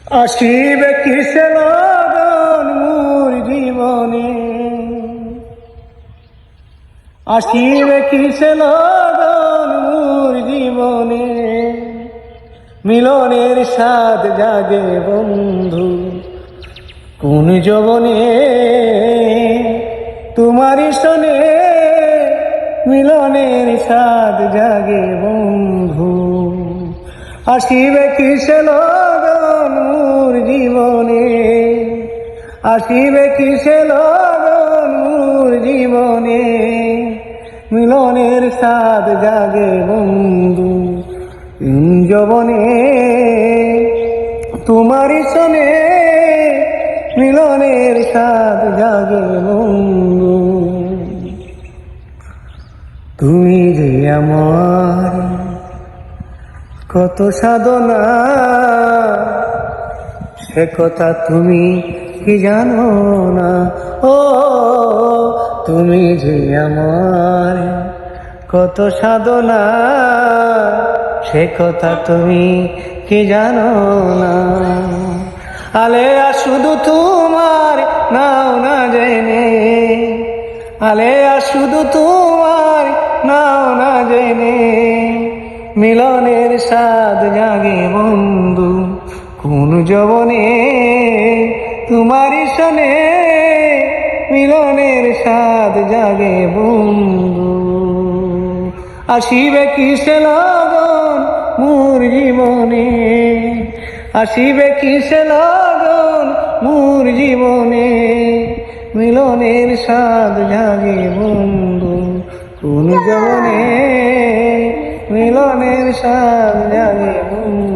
আসিবে কিসে লগন মোর জীবনে, আসিবে কিসে লগন মোর জীবনে। মিলনের স্বাদ জাগে বন্ধু কোন যৌবনে, তোমারই শোনে মিলনের স্বাদ জাগে বন্ধু। আসিবে কিসে লগন মোর জীবনে, আসিবে কিসে লগন মোর জীবনে। মিলনের স্বাদ জাগে বন্ধু যৌবনে, তোমারই শোনে মিলনের স্বাদ জাগে বন্ধু। তুমি যে আমার কত সাধনা, সে কথা তুমি কি জানো না। ও তুমি যে আমার কত সাধনা, সে কথা তুমি কি জানো না। আলেয়া শুধু তোমার নাও না জেনে, আলেয়া শুধু তোমার নাও না জেনে। মিলনের স্বাদ জাগে বন্ধু কোন যৌবনে, তোমারই শোনে মিলনের স্বাদ জাগে বন্ধু। আসিবে কিসে লগন মোর জীবনে, আসিবে কিসে লগন মোর জীবনে। মিলনের স্বাদ জাগে বন্ধু কোন যৌবনে, মিলনের স্বাদ জাগে বন্ধু।